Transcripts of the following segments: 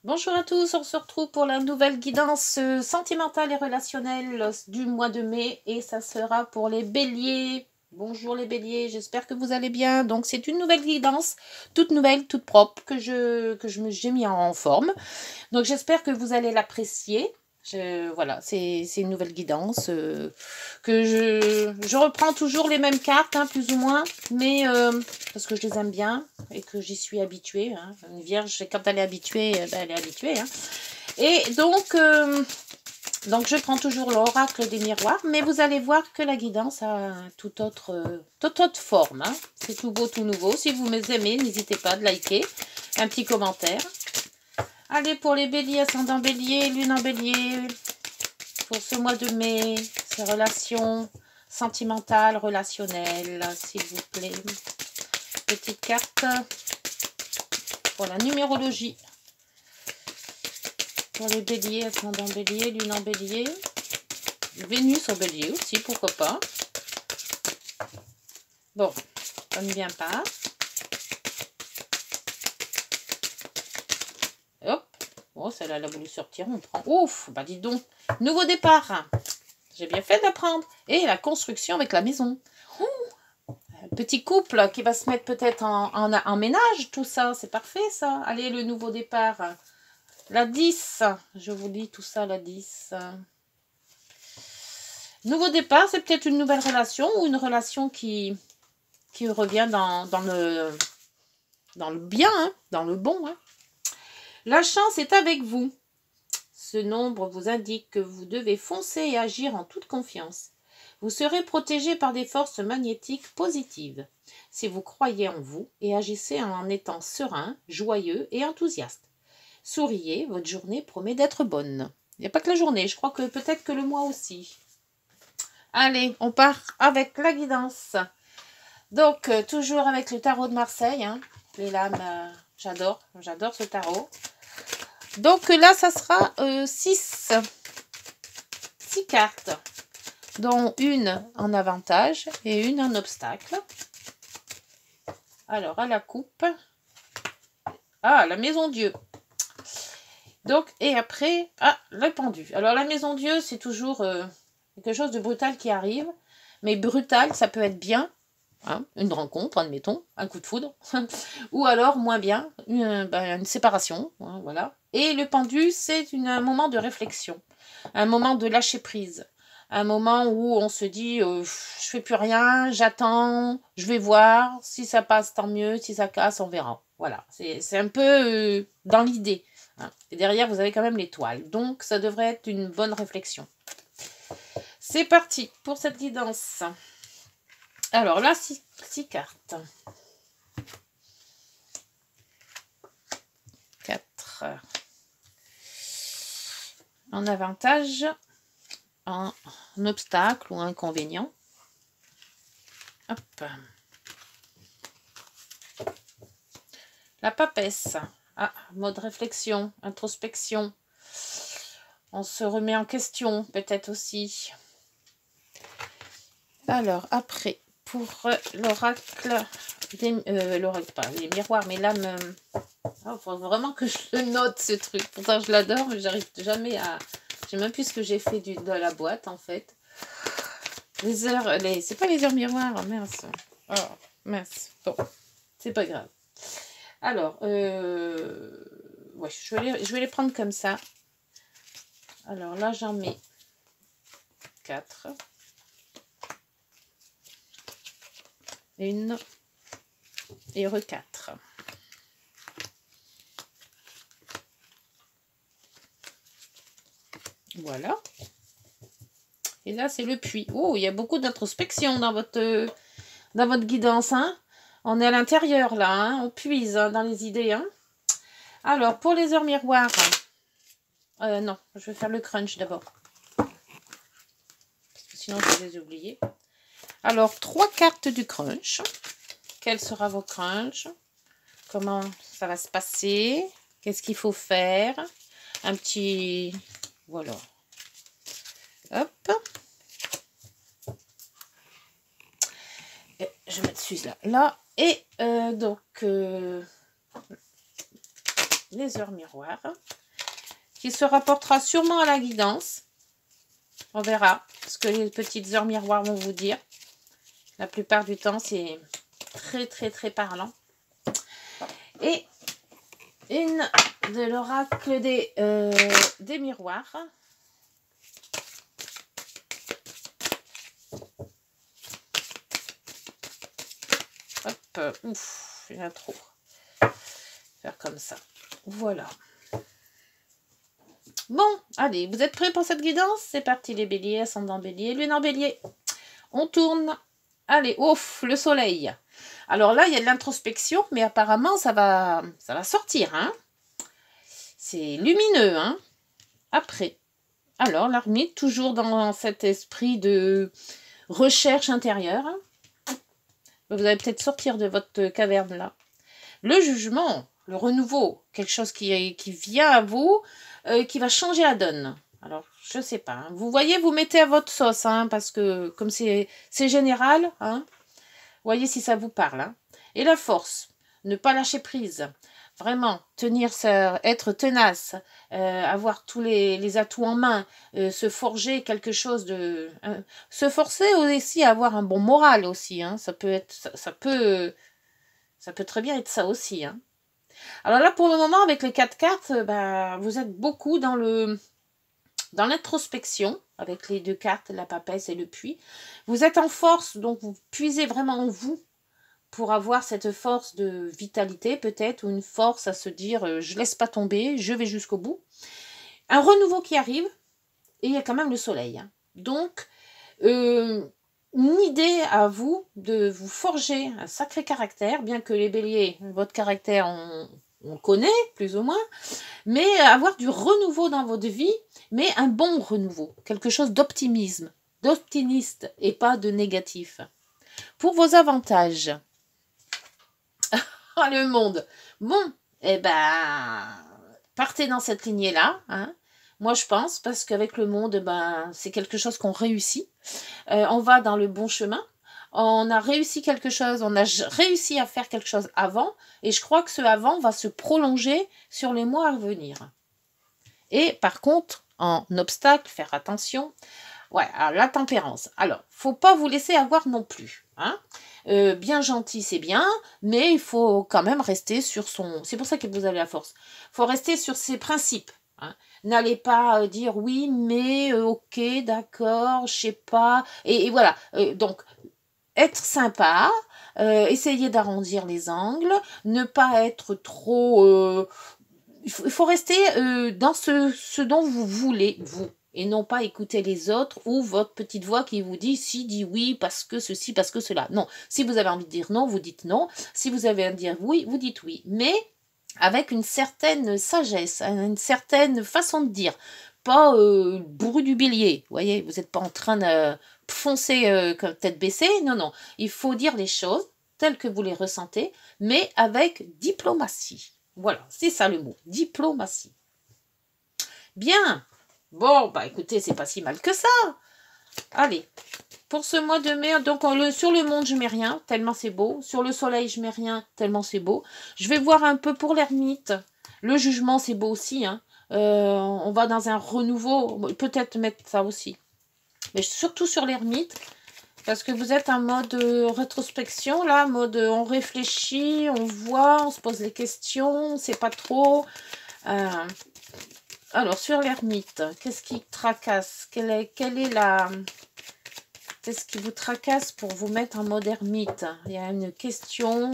Bonjour à tous, on se retrouve pour la nouvelle guidance sentimentale et relationnelle du mois de mai et ça sera pour les béliers. Bonjour les béliers, j'espère que vous allez bien. Donc c'est une nouvelle guidance, toute nouvelle, toute propre que j'ai mis en forme. Donc j'espère que vous allez l'apprécier. Voilà, c'est une nouvelle guidance que je reprends toujours les mêmes cartes, hein, plus ou moins, mais parce que je les aime bien et que j'y suis habituée. Hein. Une vierge, quand elle est habituée, ben, elle est habituée. Hein. Et donc je prends toujours l'oracle des miroirs, mais vous allez voir que la guidance a toute autre forme. Hein. C'est tout beau, tout nouveau. Si vous aimez, n'hésitez pas de liker, un petit commentaire. Allez, pour les béliers, ascendant bélier, lune en bélier, pour ce mois de mai, ces relations sentimentales, relationnelles, s'il vous plaît. Petite carte pour la numérologie. Pour les béliers, ascendant bélier, lune en bélier, Vénus en bélier aussi, pourquoi pas. Bon, ça ne vient pas. Hop. Oh, celle-là, elle a voulu sortir, on prend. Ouf, bah dis donc. Nouveau départ. J'ai bien fait d'apprendre. Et la construction avec la maison. Petit couple qui va se mettre peut-être en ménage, tout ça. C'est parfait, ça. Allez, le nouveau départ. La 10. Je vous dis tout ça, la 10. Nouveau départ, c'est peut-être une nouvelle relation ou une relation qui revient dans le bien, hein, dans le bon. Hein. La chance est avec vous. Ce nombre vous indique que vous devez foncer et agir en toute confiance. Vous serez protégé par des forces magnétiques positives. Si vous croyez en vous et agissez en étant serein, joyeux et enthousiaste. Souriez, votre journée promet d'être bonne. Il n'y a pas que la journée, je crois que peut-être que le mois aussi. Allez, on part avec la guidance. Donc, toujours avec le tarot de Marseille. Hein. Les lames, j'adore ce tarot. Donc là, ça sera 6 cartes, dont une en avantage et une en obstacle. Alors, à la coupe. Ah, la maison Dieu. Donc, et après, le pendu. Alors, la maison Dieu, c'est toujours quelque chose de brutal qui arrive. Mais brutal, ça peut être bien. Hein, une rencontre, admettons, un coup de foudre. Ou alors, moins bien, une séparation. Hein, voilà. Et le pendu, c'est un moment de réflexion. Un moment de lâcher prise. Un moment où on se dit, je fais plus rien, j'attends, je vais voir. Si ça passe, tant mieux. Si ça casse, on verra. Voilà. C'est un peu dans l'idée. Hein. Et derrière, vous avez quand même l'étoile. Donc, ça devrait être une bonne réflexion. C'est parti pour cette guidance. Alors là, 6 cartes. 4. En avantage, en obstacle ou inconvénient. Hop. La papesse. Mode réflexion, introspection. On se remet en question, peut-être aussi. Alors, après, pour l'oracle, l'oracle, pas les miroirs, mais l'âme. Il faut vraiment que je le note, ce truc. Pourtant, je l'adore, mais j'arrive jamais à. Je sais même plus ce que j'ai fait de la boîte, en fait. Les heures, c'est pas les heures miroirs, oh, mince. Oh, mince. Bon, c'est pas grave. Alors, ouais, je vais les prendre comme ça. Alors là, j'en mets 4. Une et 4. Voilà. Et là, c'est le puits. Oh, il y a beaucoup d'introspection dans votre guidance. Hein. On est à l'intérieur, là. Hein. On puise hein, dans les idées. Hein. Alors, pour les heures miroirs. Non, je vais faire le crunch d'abord. Parce que sinon, je vais les oublier. Alors, 3 cartes du crunch. Quel sera vos crunchs? Comment ça va se passer? Qu'est-ce qu'il faut faire? Un petit... Voilà. Hop. Et je vais mettre celui-là. Là. Et donc... les heures miroirs, qui se rapportera sûrement à la guidance. On verra ce que les petites heures miroirs vont vous dire. La plupart du temps, c'est très, très, très parlant. Et une de l'oracle des miroirs. Hop, ouf, il y en a trop. Faire comme ça. Voilà. Bon, allez, vous êtes prêts pour cette guidance? C'est parti les béliers, ascendant bélier, lune en bélier. On tourne. Allez, ouf, le soleil. Alors là, il y a de l'introspection, mais apparemment, ça va sortir. Hein. C'est lumineux. Hein. Après, alors, l'ermite, toujours dans cet esprit de recherche intérieure. Vous allez peut-être sortir de votre caverne là. Le jugement, le renouveau, quelque chose qui vient à vous, qui va changer la donne. Alors, je ne sais pas. Hein. Vous voyez, vous mettez à votre sauce, hein, parce que comme c'est général, hein, voyez si ça vous parle. Hein. Et la force, ne pas lâcher prise. Vraiment, tenir, être tenace, avoir tous les atouts en main, se forger quelque chose de... se forcer aussi à avoir un bon moral aussi. Hein. Ça peut très bien être ça aussi. Hein. Alors là, pour le moment, avec les 4 cartes, vous êtes beaucoup dans l'introspection, avec les 2 cartes, la papesse et le puits. Vous êtes en force, donc vous puisez vraiment en vous pour avoir cette force de vitalité peut-être, ou une force à se dire je laisse pas tomber, je vais jusqu'au bout. Un renouveau qui arrive, et il y a quand même le soleil. Hein. Donc, une idée à vous de vous forger un sacré caractère, bien que les béliers, votre caractère, on connaît plus ou moins, mais avoir du renouveau dans votre vie, mais un bon renouveau, quelque chose d'optimisme, d'optimiste et pas de négatif. Pour vos avantages, le monde, bon, partez dans cette lignée-là, hein. Moi je pense, parce qu'avec le monde, c'est quelque chose qu'on réussit, on va dans le bon chemin, on a réussi quelque chose, on a réussi à faire quelque chose avant, et je crois que ce avant va se prolonger sur les mois à venir. Et par contre, en obstacle, faire attention, ouais, alors la tempérance. Alors, faut pas vous laisser avoir non plus, hein. Bien gentil, c'est bien, mais il faut quand même rester sur son... C'est pour ça que vous avez la force. Il faut rester sur ses principes. Hein. N'allez pas dire oui, mais ok, d'accord, je sais pas. Et voilà. Donc, être sympa, essayer d'arrondir les angles, ne pas être trop... il faut rester dans ce dont vous voulez, vous. Et non pas écouter les autres ou votre petite voix qui vous dit si, dit oui, parce que ceci, parce que cela. Non, si vous avez envie de dire non, vous dites non. Si vous avez envie de dire oui, vous dites oui. Mais avec une certaine sagesse, une certaine façon de dire. Pas bourru du bélier, vous voyez, vous n'êtes pas en train de foncer tête baissée. Non, non, il faut dire les choses telles que vous les ressentez, mais avec diplomatie. Voilà, c'est ça le mot, diplomatie. Bien. Bon, écoutez, c'est pas si mal que ça. Allez, pour ce mois de mai, donc sur le monde, je mets rien, tellement c'est beau. Sur le soleil, je mets rien, tellement c'est beau. Je vais voir un peu pour l'ermite. Le jugement, c'est beau aussi. Hein. On va dans un renouveau. Peut-être mettre ça aussi. Mais surtout sur l'ermite. Parce que vous êtes en mode rétrospection, là, mode on réfléchit, on voit, on se pose les questions, on ne sait pas trop. Alors, sur l'ermite, qu'est-ce qui tracasse? Qu'est-ce qui vous tracasse pour vous mettre en mode ermite? Il y a une question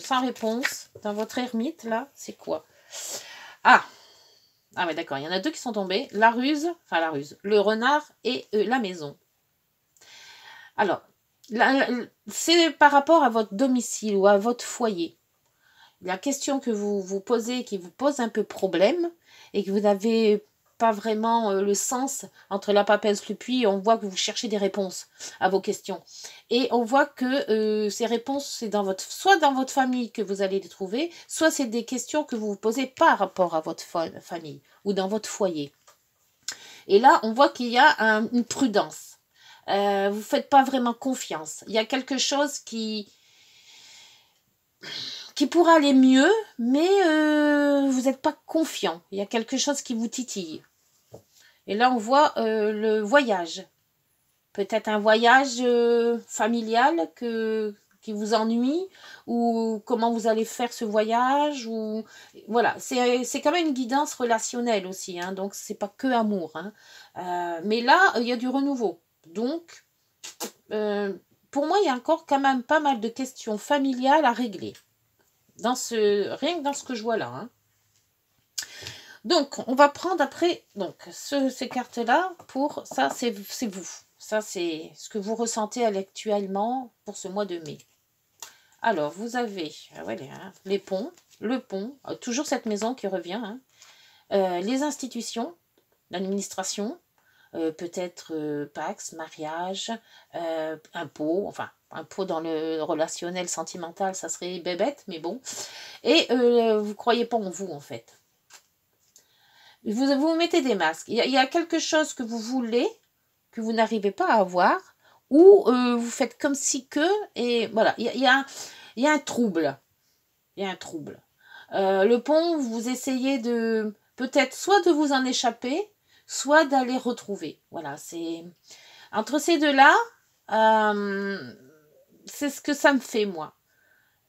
sans réponse dans votre ermite, là. C'est quoi? Ah ouais, d'accord. Il y en a 2 qui sont tombés. La ruse, le renard et la maison. Alors, c'est par rapport à votre domicile ou à votre foyer. La question que vous vous posez, qui vous pose un peu problème, et que vous n'avez pas vraiment le sens entre la papesse, le puits, on voit que vous cherchez des réponses à vos questions. Et on voit que ces réponses, c'est soit dans votre famille que vous allez les trouver, soit c'est des questions que vous vous posez par rapport à votre famille ou dans votre foyer. Et là, on voit qu'il y a une prudence. Vous ne faites pas vraiment confiance. Il y a quelque chose qui qui pourrait aller mieux, mais vous n'êtes pas confiant. Il y a quelque chose qui vous titille. Et là, on voit le voyage. Peut-être un voyage familial qui vous ennuie, ou comment vous allez faire ce voyage, ou voilà, c'est quand même une guidance relationnelle aussi, hein, donc c'est pas que amour, hein. Mais là, il y a du renouveau. Donc, pour moi, il y a encore quand même pas mal de questions familiales à régler. Rien que dans ce que je vois là, hein. Donc, on va prendre après donc ces cartes-là pour ça, c'est vous. Ça, c'est ce que vous ressentez actuellement pour ce mois de mai. Alors, vous avez les ponts, le pont, toujours cette maison qui revient, hein, les institutions, l'administration, peut-être Pax, mariage, impôt, enfin, impôt dans le relationnel sentimental, ça serait bébête, mais bon. Et vous ne croyez pas en vous, en fait. Vous mettez des masques. Il y a quelque chose que vous voulez, que vous n'arrivez pas à avoir, ou vous faites comme si que, et voilà, il y a un trouble. Il y a un trouble. Le pont, vous essayez de, peut-être soit de vous en échapper, soit d'aller retrouver. Voilà, c'est entre ces deux-là, c'est ce que ça me fait, moi.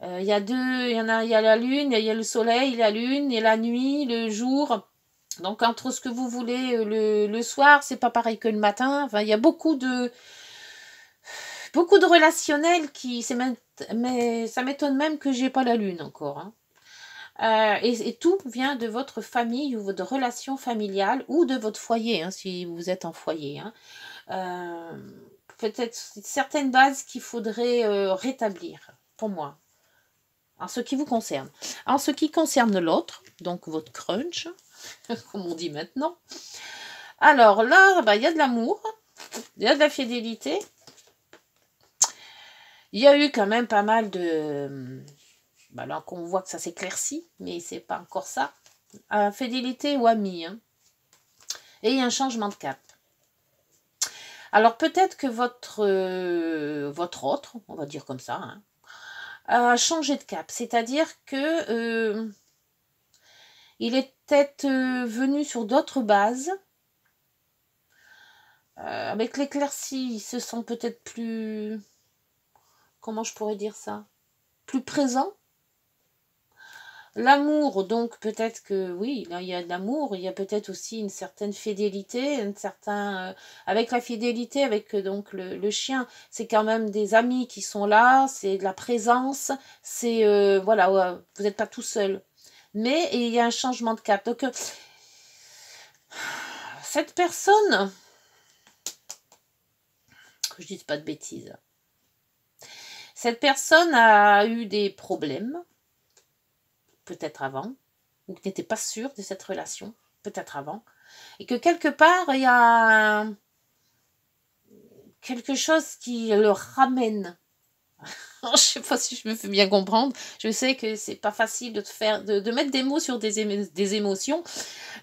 Il y a la lune, il y a le soleil, la lune, et la nuit, le jour. Donc, entre ce que vous voulez le soir, c'est pas pareil que le matin. Enfin, il y a beaucoup de relationnels mais ça m'étonne même que j'ai pas la lune encore, hein. Et tout vient de votre famille ou de relation familiale ou de votre foyer, hein, si vous êtes en foyer, hein. Peut-être certaines bases qu'il faudrait rétablir, pour moi, en ce qui vous concerne. En ce qui concerne l'autre, donc votre crunch, comme on dit maintenant. Alors là, il y a de l'amour, il y a de la fidélité. Il y a eu quand même pas mal de... alors qu'on voit que ça s'éclaircit, mais c'est pas encore ça. Fidélité ou ami, hein. Et il y a un changement de cap. Alors peut-être que votre autre, on va dire comme ça, hein, a changé de cap. C'est-à-dire que il est peut-être venu sur d'autres bases. Avec l'éclaircie, ils se sent peut-être plus... Comment je pourrais dire ça? Plus présent. L'amour, donc peut-être que oui, là il y a de l'amour, il y a peut-être aussi une certaine fidélité, avec la fidélité, avec donc le chien, c'est quand même des amis qui sont là, c'est de la présence, c'est voilà, vous n'êtes pas tout seul. Mais il y a un changement de cap. Donc cette personne, que je dise pas de bêtises, cette personne a eu des problèmes, peut-être avant, ou qui n'était pas sûr de cette relation, peut-être avant, et que quelque part, il y a quelque chose qui le ramène. Je ne sais pas si je me fais bien comprendre. Je sais que c'est pas facile de mettre des mots sur des émotions,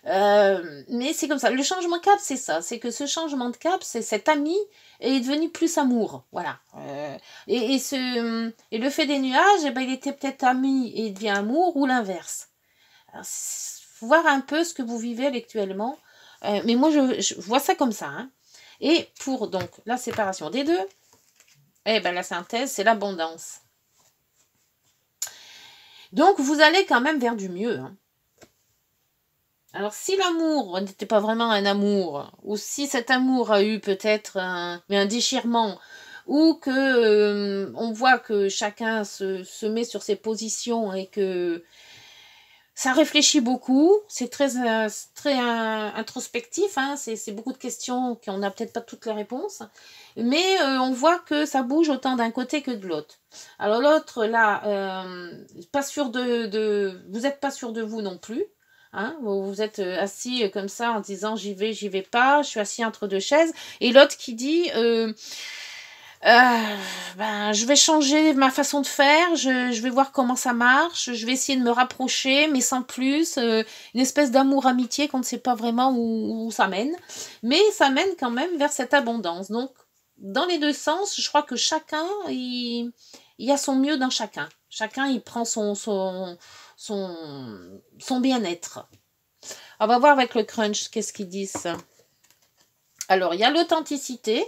mais c'est comme ça. Le changement de cap, c'est ça. C'est que ce changement de cap, c'est cet ami est devenu plus amour. Voilà. Et le fait des nuages, il était peut-être ami et il devient amour, ou l'inverse. Faut voir un peu ce que vous vivez actuellement. Mais moi, je vois ça comme ça, hein. Et pour donc la séparation des deux, la synthèse, c'est l'abondance. Donc, vous allez quand même vers du mieux, hein. Alors, si l'amour n'était pas vraiment un amour, ou si cet amour a eu peut-être un déchirement, ou que on voit que chacun se met sur ses positions et que ça réfléchit beaucoup, c'est très introspectif, hein, c'est beaucoup de questions qu'on n'a peut-être pas toutes les réponses, mais on voit que ça bouge autant d'un côté que de l'autre. Alors l'autre, là, pas sûr vous n'êtes pas sûr de vous non plus, hein, vous êtes assis comme ça en disant j'y vais pas, je suis assis entre deux chaises, et l'autre qui dit... je vais changer ma façon de faire, je vais voir comment ça marche, je vais essayer de me rapprocher, mais sans plus, une espèce d'amour-amitié qu'on ne sait pas vraiment où ça mène, mais ça mène quand même vers cette abondance. Donc, dans les deux sens, je crois que chacun, il il y a son mieux dans chacun. Chacun, il prend son bien-être. On va voir avec le crunch, qu'est-ce qu'ils disent. Alors, il y a l'authenticité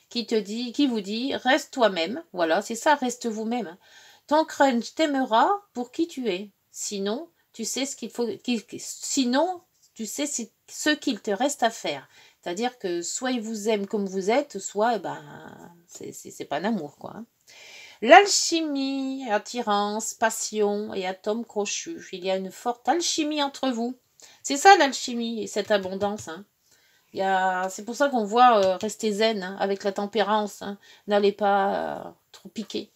qui vous dit, reste toi-même. Voilà, c'est ça, reste vous-même. Ton crunch t'aimera pour qui tu es. Sinon, tu sais ce qu'il faut. Sinon, tu sais ce qu'il te reste à faire. C'est-à-dire que soit il vous aime comme vous êtes, soit c'est pas un amour, quoi. L'alchimie, attirance, passion et atome crochu. Il y a une forte alchimie entre vous. C'est ça l'alchimie et cette abondance. Hein. C'est pour ça qu'on voit rester zen hein, avec la tempérance. Hein. N'allez pas trop piquer.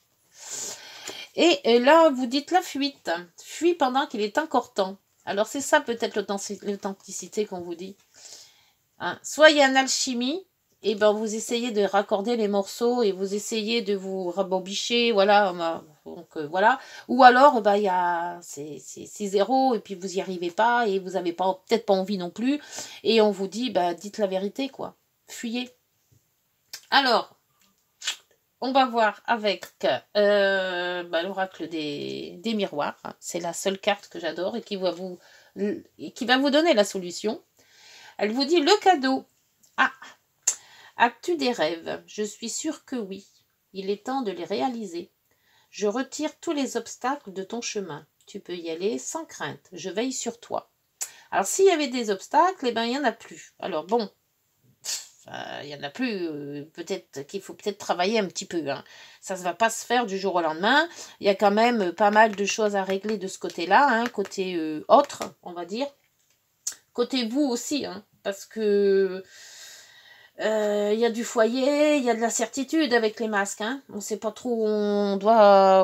Et là, vous dites la fuite. Fuis pendant qu'il est encore temps. Alors c'est ça peut-être l'authenticité qu'on vous dit. Hein. Soit il y a une alchimie, et ben vous essayez de raccorder les morceaux et vous essayez de vous rabobicher, voilà. Donc voilà. Ou alors c'est zéro et puis vous y arrivez pas et vous avez peut-être pas envie non plus et on vous dit dites la vérité quoi. Fuyez. Alors on va voir avec l'oracle des miroirs. C'est la seule carte que j'adore et qui va vous donner la solution. Elle vous dit le cadeau. Ah, as-tu des rêves? Je suis sûre que oui. Il est temps de les réaliser. Je retire tous les obstacles de ton chemin. Tu peux y aller sans crainte. Je veille sur toi. Alors, s'il y avait des obstacles, il n'y en a plus. Alors, bon, il n'y en a plus. Peut-être qu'il faut travailler un petit peu. Hein. Ça ne va pas se faire du jour au lendemain. Il y a quand même pas mal de choses à régler de ce côté-là. Hein, côté autre, on va dire. Côté vous aussi, hein, parce que... Il y a du foyer, il y a de la certitude avec les masques. Hein. On ne sait pas trop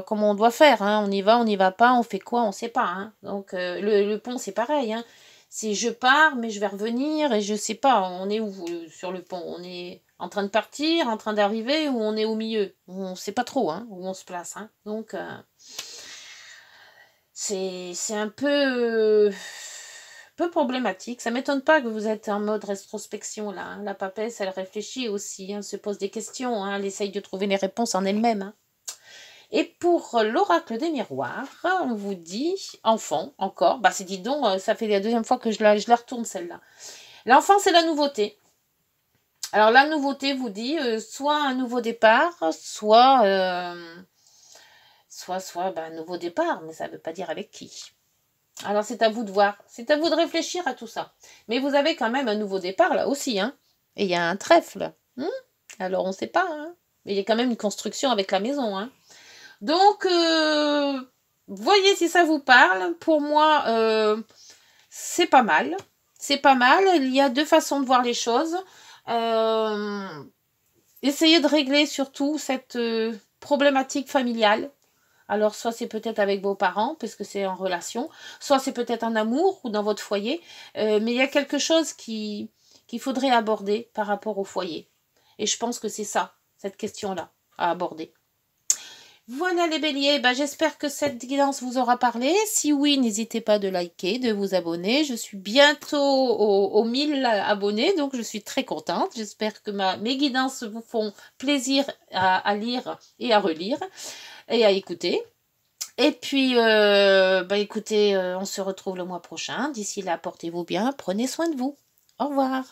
comment on doit faire. Hein. On y va, on n'y va pas, on fait quoi, on ne sait pas. Hein. Donc le pont, c'est pareil. Hein. C'est je pars, mais je vais revenir et je ne sais pas. On est où sur le pont? On est en train de partir, en train d'arriver ou on est au milieu? On ne sait pas trop hein, où on se place. Hein. Donc c'est un peu problématique. Ça m'étonne pas que vous êtes en mode rétrospection là. Hein. La papesse, elle réfléchit aussi, hein, se pose des questions, hein, elle essaye de trouver les réponses en elle-même. Hein. Et pour l'oracle des miroirs, on vous dit enfant, encore. C'est dis donc, ça fait la deuxième fois que je la retourne celle-là. L'enfant, c'est la nouveauté. Alors la nouveauté vous dit soit un nouveau départ, soit un nouveau départ, mais ça ne veut pas dire avec qui. Alors, c'est à vous de voir. C'est à vous de réfléchir à tout ça. Mais vous avez quand même un nouveau départ, là aussi. Hein. Et il y a un trèfle. Alors, on ne sait pas. Hein. Mais il y a quand même une construction avec la maison. Hein. Donc, voyez si ça vous parle. Pour moi, c'est pas mal. C'est pas mal. Il y a deux façons de voir les choses. Essayez de régler surtout cette problématique familiale. Alors, soit c'est peut-être avec vos parents, parce que c'est en relation, soit c'est peut-être en amour ou dans votre foyer, mais il y a quelque chose qu'il faudrait aborder par rapport au foyer. Et je pense que c'est ça, cette question-là, à aborder. Voilà les béliers, j'espère que cette guidance vous aura parlé. Si oui, n'hésitez pas de liker, de vous abonner. Je suis bientôt aux 1000 abonnés, donc je suis très contente. J'espère que mes guidances vous font plaisir à lire et à relire et à écouter. Et puis, écoutez, on se retrouve le mois prochain. D'ici là, portez-vous bien, prenez soin de vous. Au revoir.